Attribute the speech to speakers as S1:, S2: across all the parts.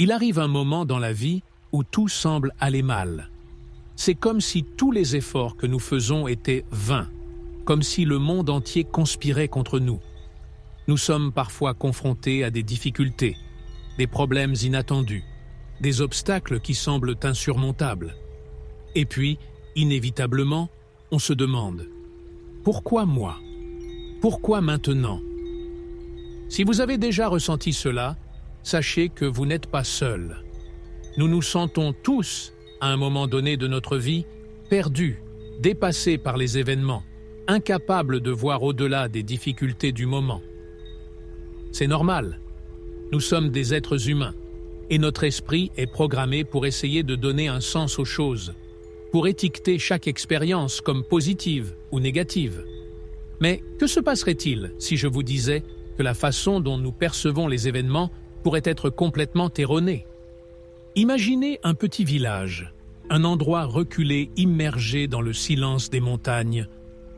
S1: Il arrive un moment dans la vie où tout semble aller mal. C'est comme si tous les efforts que nous faisons étaient vains, comme si le monde entier conspirait contre nous. Nous sommes parfois confrontés à des difficultés, des problèmes inattendus, des obstacles qui semblent insurmontables. Et puis, inévitablement, on se demande « Pourquoi moi ? Pourquoi maintenant ?» Si vous avez déjà ressenti cela, sachez que vous n'êtes pas seul. Nous nous sentons tous, à un moment donné de notre vie, perdus, dépassés par les événements, incapables de voir au-delà des difficultés du moment. C'est normal. Nous sommes des êtres humains, et notre esprit est programmé pour essayer de donner un sens aux choses, pour étiqueter chaque expérience comme positive ou négative. Mais que se passerait-il si je vous disais que la façon dont nous percevons les événements pourrait être complètement erronée? Imaginez un petit village, un endroit reculé immergé dans le silence des montagnes,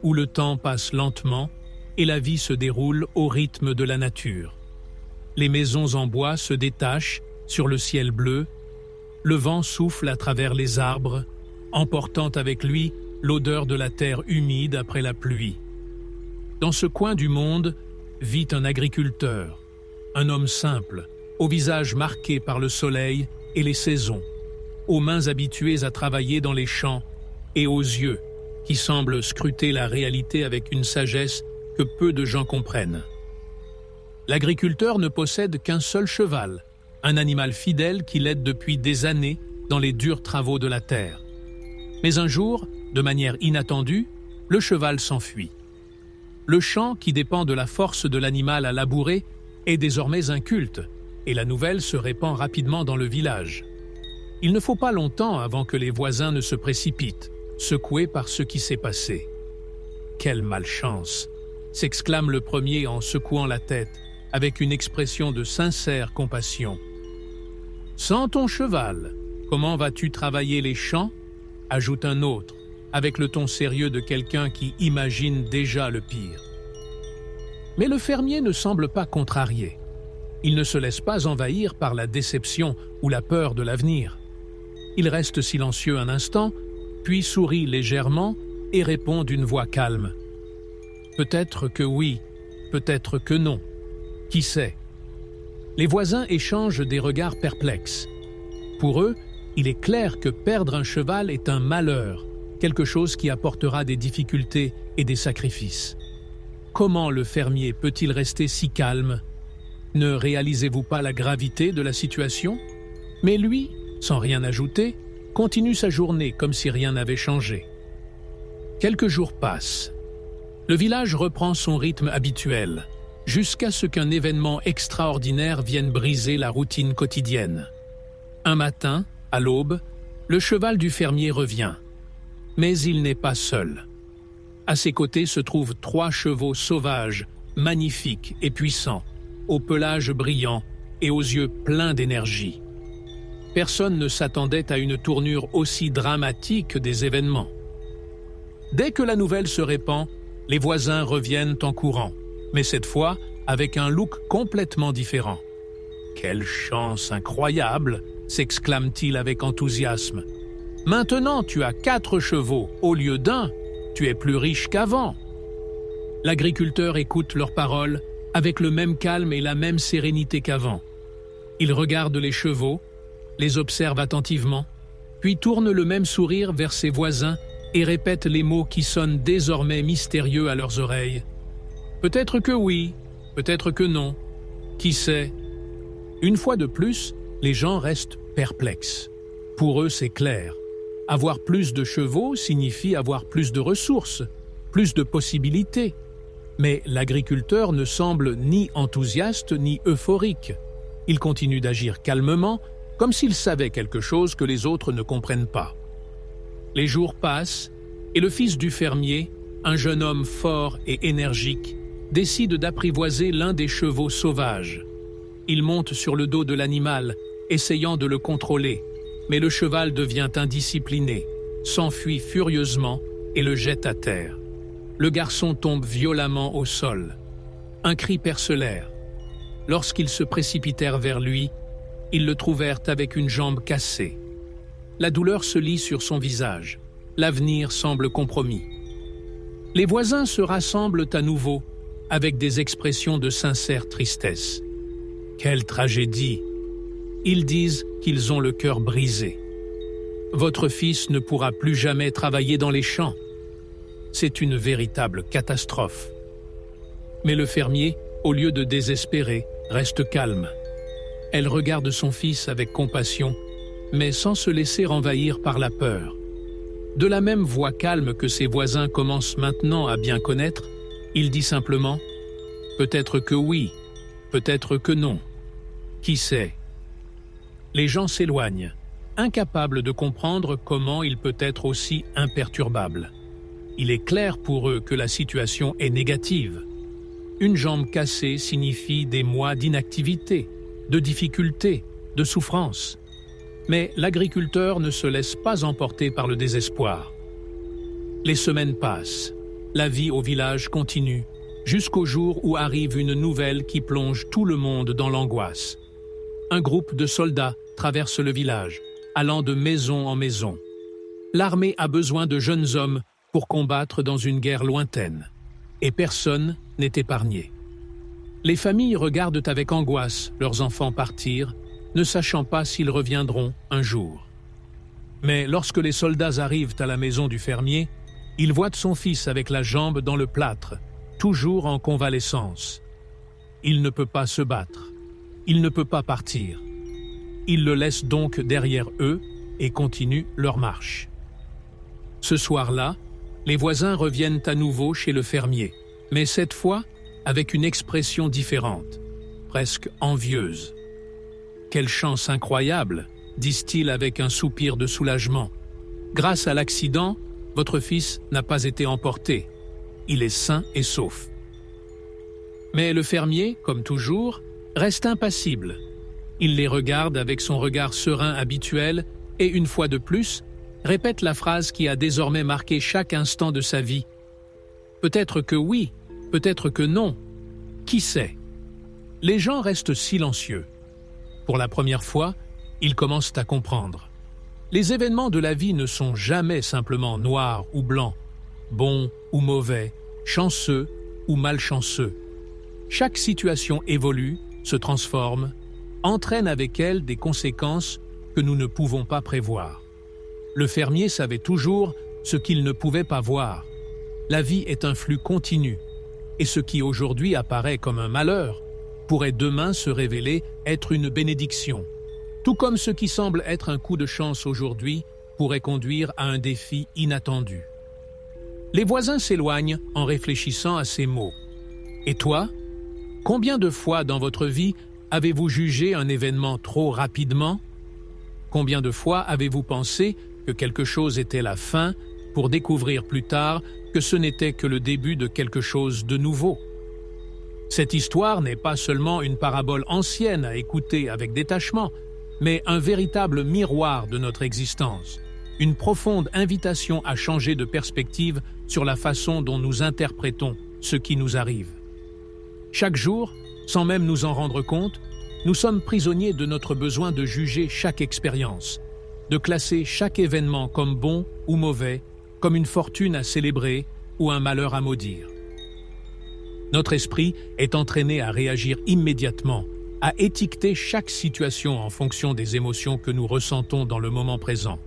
S1: où le temps passe lentement et la vie se déroule au rythme de la nature. Les maisons en bois se détachent sur le ciel bleu, le vent souffle à travers les arbres, emportant avec lui l'odeur de la terre humide après la pluie. Dans ce coin du monde vit un agriculteur, un homme simple, au visage marqué par le soleil et les saisons, aux mains habituées à travailler dans les champs et aux yeux qui semblent scruter la réalité avec une sagesse que peu de gens comprennent. L'agriculteur ne possède qu'un seul cheval, un animal fidèle qui l'aide depuis des années dans les durs travaux de la terre. Mais un jour, de manière inattendue, le cheval s'enfuit. Le champ, qui dépend de la force de l'animal à labourer, est désormais un culte, et la nouvelle se répand rapidement dans le village. Il ne faut pas longtemps avant que les voisins ne se précipitent, secoués par ce qui s'est passé. « Quelle malchance !» s'exclame le premier en secouant la tête, avec une expression de sincère compassion. « Sans ton cheval, comment vas-tu travailler les champs ?» ajoute un autre, avec le ton sérieux de quelqu'un qui imagine déjà le pire. Mais le fermier ne semble pas contrarié. Il ne se laisse pas envahir par la déception ou la peur de l'avenir. Il reste silencieux un instant, puis sourit légèrement et répond d'une voix calme. Peut-être que oui, peut-être que non. Qui sait? Les voisins échangent des regards perplexes. Pour eux, il est clair que perdre un cheval est un malheur, quelque chose qui apportera des difficultés et des sacrifices. Comment le fermier peut-il rester si calme? Ne réalisez-vous pas la gravité de la situation? Mais lui, sans rien ajouter, continue sa journée comme si rien n'avait changé. Quelques jours passent. Le village reprend son rythme habituel, jusqu'à ce qu'un événement extraordinaire vienne briser la routine quotidienne. Un matin, à l'aube, le cheval du fermier revient. Mais il n'est pas seul. À ses côtés se trouvent 3 chevaux sauvages, magnifiques et puissants, au pelage brillant et aux yeux pleins d'énergie. Personne ne s'attendait à une tournure aussi dramatique des événements. Dès que la nouvelle se répand, les voisins reviennent en courant, mais cette fois avec un look complètement différent. « Quelle chance incroyable !» s'exclame-t-il avec enthousiasme. « Maintenant tu as 4 chevaux au lieu d'1, tu es plus riche qu'avant. » L'agriculteur écoute leurs paroles avec le même calme et la même sérénité qu'avant. Il regarde les chevaux, les observe attentivement, puis tourne le même sourire vers ses voisins et répète les mots qui sonnent désormais mystérieux à leurs oreilles. Peut-être que oui, peut-être que non. Qui sait? Une fois de plus, les gens restent perplexes. Pour eux, c'est clair. Avoir plus de chevaux signifie avoir plus de ressources, plus de possibilités. Mais l'agriculteur ne semble ni enthousiaste ni euphorique. Il continue d'agir calmement, comme s'il savait quelque chose que les autres ne comprennent pas. Les jours passent, et le fils du fermier, un jeune homme fort et énergique, décide d'apprivoiser l'un des chevaux sauvages. Il monte sur le dos de l'animal, essayant de le contrôler, mais le cheval devient indiscipliné, s'enfuit furieusement et le jette à terre. Le garçon tombe violemment au sol. Un cri perce l'air. Lorsqu'ils se précipitèrent vers lui, Ils le trouvèrent avec une jambe cassée. La douleur se lit sur son visage. L'avenir semble compromis. Les voisins se rassemblent à nouveau avec des expressions de sincère tristesse. Quelle tragédie! Ils disent qu'ils ont le cœur brisé. Votre fils ne pourra plus jamais travailler dans les champs. C'est une véritable catastrophe. Mais le fermier, au lieu de désespérer, reste calme. Elle regarde son fils avec compassion, mais sans se laisser envahir par la peur. De la même voix calme que ses voisins commencent maintenant à bien connaître, il dit simplement « Peut-être que oui, peut-être que non. Qui sait ?» Les gens s'éloignent, incapables de comprendre comment il peut être aussi imperturbable. Il est clair pour eux que la situation est négative. Une jambe cassée signifie des mois d'inactivité, de difficultés, de souffrance. Mais l'agriculteur ne se laisse pas emporter par le désespoir. Les semaines passent, la vie au village continue, jusqu'au jour où arrive une nouvelle qui plonge tout le monde dans l'angoisse. Un groupe de soldats traverse le village, allant de maison en maison. L'armée a besoin de jeunes hommes pour combattre dans une guerre lointaine, et personne n'est épargné. Les familles regardent avec angoisse leurs enfants partir, ne sachant pas s'ils reviendront un jour. Mais lorsque les soldats arrivent à la maison du fermier, ils voient son fils avec la jambe dans le plâtre, toujours en convalescence. Il ne peut pas se battre, il ne peut pas partir. Ils le laissent donc derrière eux et continuent leur marche. Ce soir-là, les voisins reviennent à nouveau chez le fermier, mais cette fois avec une expression différente, presque envieuse. « Quelle chance incroyable !» disent-ils avec un soupir de soulagement. « Grâce à l'accident, votre fils n'a pas été emporté. Il est sain et sauf. » Mais le fermier, comme toujours, reste impassible. Il les regarde avec son regard serein habituel et, une fois de plus, répète la phrase qui a désormais marqué chaque instant de sa vie. Peut-être que oui, peut-être que non. Qui sait? Les gens restent silencieux. Pour la première fois, ils commencent à comprendre. Les événements de la vie ne sont jamais simplement noirs ou blancs, bons ou mauvais, chanceux ou malchanceux. Chaque situation évolue, se transforme, entraîne avec elle des conséquences que nous ne pouvons pas prévoir. Le fermier savait toujours ce qu'il ne pouvait pas voir. La vie est un flux continu, et ce qui aujourd'hui apparaît comme un malheur pourrait demain se révéler être une bénédiction, tout comme ce qui semble être un coup de chance aujourd'hui pourrait conduire à un défi inattendu. Les voisins s'éloignent en réfléchissant à ces mots. Et toi, combien de fois dans votre vie avez-vous jugé un événement trop rapidement? Combien de fois avez-vous pensé que quelque chose était la fin pour découvrir plus tard que ce n'était que le début de quelque chose de nouveau? Cette histoire n'est pas seulement une parabole ancienne à écouter avec détachement, mais un véritable miroir de notre existence, une profonde invitation à changer de perspective sur la façon dont nous interprétons ce qui nous arrive. Chaque jour, sans même nous en rendre compte, nous sommes prisonniers de notre besoin de juger chaque expérience, de classer chaque événement comme bon ou mauvais, comme une fortune à célébrer ou un malheur à maudire. Notre esprit est entraîné à réagir immédiatement, à étiqueter chaque situation en fonction des émotions que nous ressentons dans le moment présent.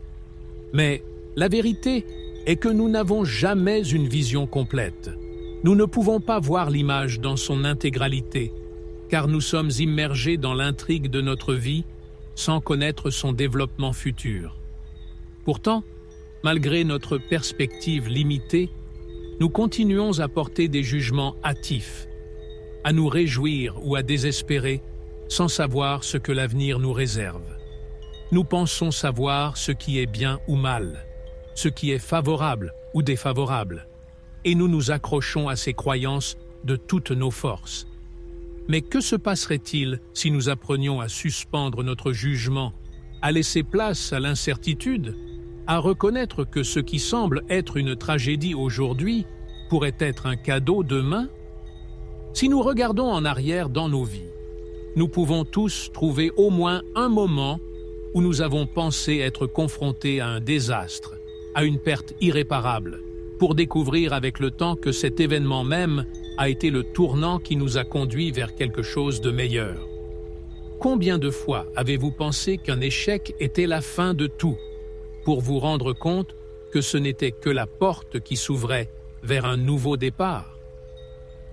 S1: Mais la vérité est que nous n'avons jamais une vision complète. Nous ne pouvons pas voir l'image dans son intégralité, car nous sommes immergés dans l'intrigue de notre vie sans connaître son développement futur. Pourtant, malgré notre perspective limitée, nous continuons à porter des jugements hâtifs, à nous réjouir ou à désespérer sans savoir ce que l'avenir nous réserve. Nous pensons savoir ce qui est bien ou mal, ce qui est favorable ou défavorable, et nous nous accrochons à ces croyances de toutes nos forces. Mais que se passerait-il si nous apprenions à suspendre notre jugement, à laisser place à l'incertitude, à reconnaître que ce qui semble être une tragédie aujourd'hui pourrait être un cadeau demain? Si nous regardons en arrière dans nos vies, Nous pouvons tous trouver au moins un moment où nous avons pensé être confrontés à un désastre, à une perte irréparable, pour découvrir avec le temps que cet événement même a été le tournant qui nous a conduits vers quelque chose de meilleur. Combien de fois avez-vous pensé qu'un échec était la fin de tout, pour vous rendre compte que ce n'était que la porte qui s'ouvrait vers un nouveau départ?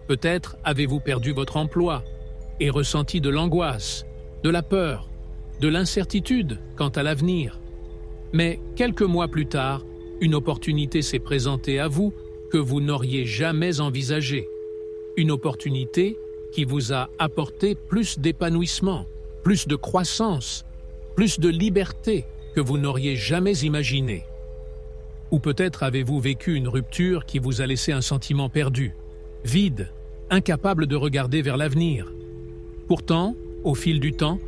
S1: Peut-être avez-vous perdu votre emploi et ressenti de l'angoisse, de la peur, de l'incertitude quant à l'avenir. Mais quelques mois plus tard, une opportunité s'est présentée à vous que vous n'auriez jamais envisagée. Une opportunité qui vous a apporté plus d'épanouissement, plus de croissance, plus de liberté que vous n'auriez jamais imaginé. Ou peut-être avez-vous vécu une rupture qui vous a laissé un sentiment perdu, vide, incapable de regarder vers l'avenir. Pourtant, au fil du temps,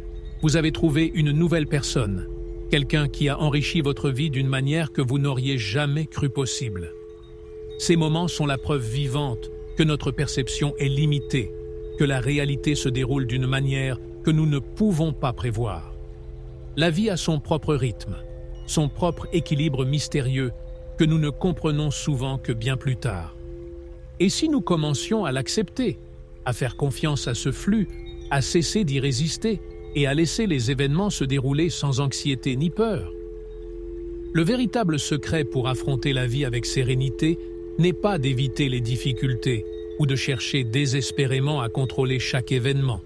S1: vous avez trouvé une nouvelle personne, quelqu'un qui a enrichi votre vie d'une manière que vous n'auriez jamais cru possible. Ces moments sont la preuve vivante que notre perception est limitée, que la réalité se déroule d'une manière que nous ne pouvons pas prévoir. La vie a son propre rythme, son propre équilibre mystérieux que nous ne comprenons souvent que bien plus tard. Et si nous commencions à l'accepter, à faire confiance à ce flux, à cesser d'y résister et à laisser les événements se dérouler sans anxiété ni peur? Le véritable secret pour affronter la vie avec sérénité n'est pas d'éviter les difficultés ou de chercher désespérément à contrôler chaque événement,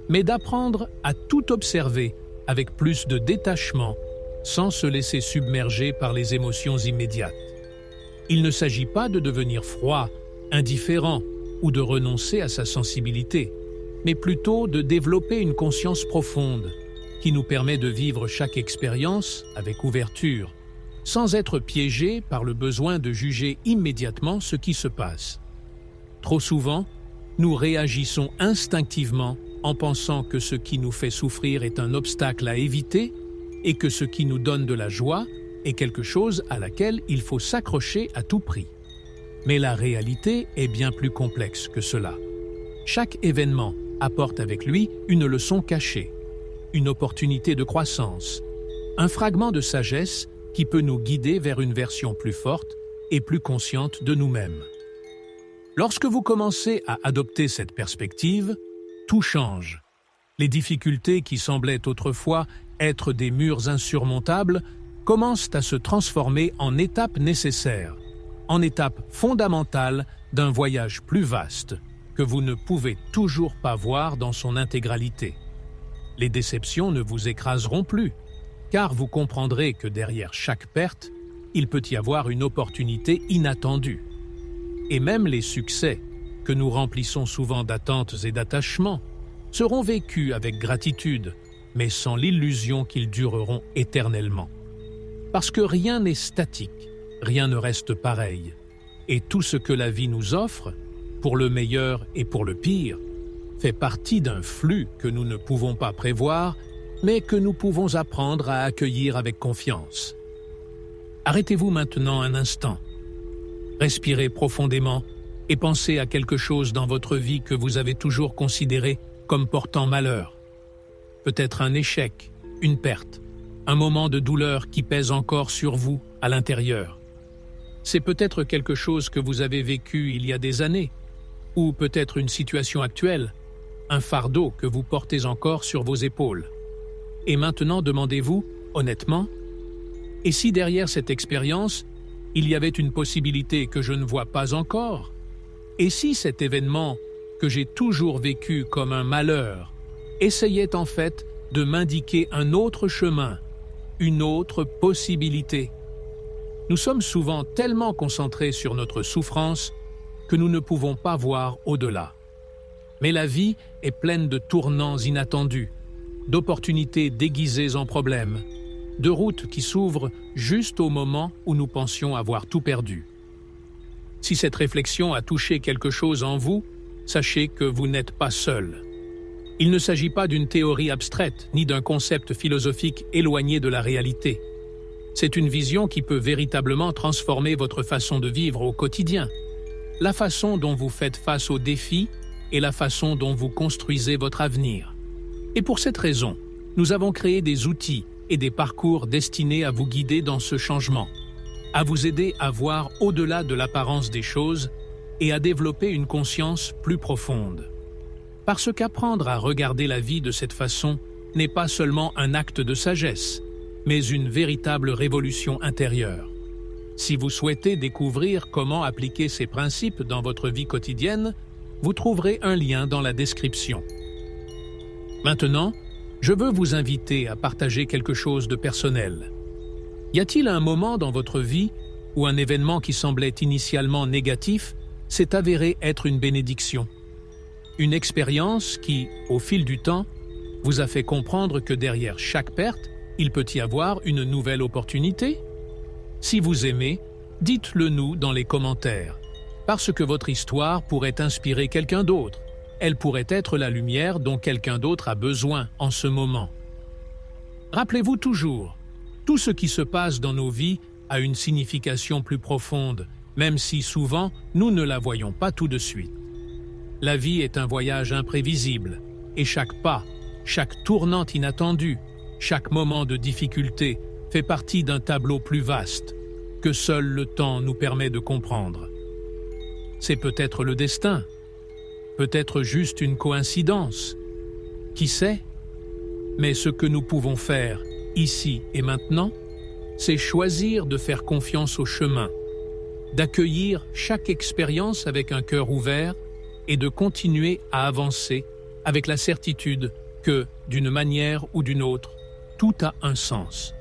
S1: mais d'apprendre à tout observer avec plus de détachement, sans se laisser submerger par les émotions immédiates. Il ne s'agit pas de devenir froid, indifférent ou de renoncer à sa sensibilité, mais plutôt de développer une conscience profonde qui nous permet de vivre chaque expérience avec ouverture, sans être piégé par le besoin de juger immédiatement ce qui se passe. Trop souvent, nous réagissons instinctivement en pensant que ce qui nous fait souffrir est un obstacle à éviter et que ce qui nous donne de la joie est quelque chose à laquelle il faut s'accrocher à tout prix. Mais la réalité est bien plus complexe que cela. Chaque événement apporte avec lui une leçon cachée, une opportunité de croissance, un fragment de sagesse qui peut nous guider vers une version plus forte et plus consciente de nous-mêmes. Lorsque vous commencez à adopter cette perspective, tout change. Les difficultés qui semblaient autrefois être des murs insurmontables commencent à se transformer en étapes nécessaires, en étapes fondamentales d'un voyage plus vaste que vous ne pouvez toujours pas voir dans son intégralité. Les déceptions ne vous écraseront plus, car vous comprendrez que derrière chaque perte, il peut y avoir une opportunité inattendue. Et même les succès, que nous remplissons souvent d'attentes et d'attachements, seront vécus avec gratitude, mais sans l'illusion qu'ils dureront éternellement. Parce que rien n'est statique, rien ne reste pareil, et tout ce que la vie nous offre, pour le meilleur et pour le pire, fait partie d'un flux que nous ne pouvons pas prévoir, mais que nous pouvons apprendre à accueillir avec confiance. Arrêtez-vous maintenant un instant. Respirez profondément et pensez à quelque chose dans votre vie que vous avez toujours considéré comme portant malheur. Peut-être un échec, une perte, un moment de douleur qui pèse encore sur vous à l'intérieur. C'est peut-être quelque chose que vous avez vécu il y a des années, ou peut-être une situation actuelle, un fardeau que vous portez encore sur vos épaules. Et maintenant demandez-vous, honnêtement, et si derrière cette expérience, il y avait une possibilité que je ne vois pas encore? Et si cet événement, que j'ai toujours vécu comme un malheur, essayait en fait de m'indiquer un autre chemin, une autre possibilité? Nous sommes souvent tellement concentrés sur notre souffrance que nous ne pouvons pas voir au-delà. Mais la vie est pleine de tournants inattendus, d'opportunités déguisées en problèmes, de routes qui s'ouvrent juste au moment où nous pensions avoir tout perdu. Si cette réflexion a touché quelque chose en vous, sachez que vous n'êtes pas seul. Il ne s'agit pas d'une théorie abstraite ni d'un concept philosophique éloigné de la réalité. C'est une vision qui peut véritablement transformer votre façon de vivre au quotidien, la façon dont vous faites face aux défis et la façon dont vous construisez votre avenir. Et pour cette raison, nous avons créé des outils et des parcours destinés à vous guider dans ce changement, à vous aider à voir au-delà de l'apparence des choses et à développer une conscience plus profonde. Parce qu'apprendre à regarder la vie de cette façon n'est pas seulement un acte de sagesse, mais une véritable révolution intérieure. Si vous souhaitez découvrir comment appliquer ces principes dans votre vie quotidienne, vous trouverez un lien dans la description. Maintenant, je veux vous inviter à partager quelque chose de personnel. Y a-t-il un moment dans votre vie où un événement qui semblait initialement négatif s'est avéré être une bénédiction? Une expérience qui, au fil du temps, vous a fait comprendre que derrière chaque perte, il peut y avoir une nouvelle opportunité? Si vous aimez, dites-le nous dans les commentaires, parce que votre histoire pourrait inspirer quelqu'un d'autre. Elle pourrait être la lumière dont quelqu'un d'autre a besoin en ce moment. Rappelez-vous toujours, tout ce qui se passe dans nos vies a une signification plus profonde, même si souvent nous ne la voyons pas tout de suite. La vie est un voyage imprévisible, et chaque pas, chaque tournante inattendue, chaque moment de difficulté fait partie d'un tableau plus vaste, que seul le temps nous permet de comprendre. C'est peut-être le destin, peut-être juste une coïncidence. Qui sait? Mais ce que nous pouvons faire, ici et maintenant, c'est choisir de faire confiance au chemin, d'accueillir chaque expérience avec un cœur ouvert et de continuer à avancer avec la certitude que, d'une manière ou d'une autre, tout a un sens.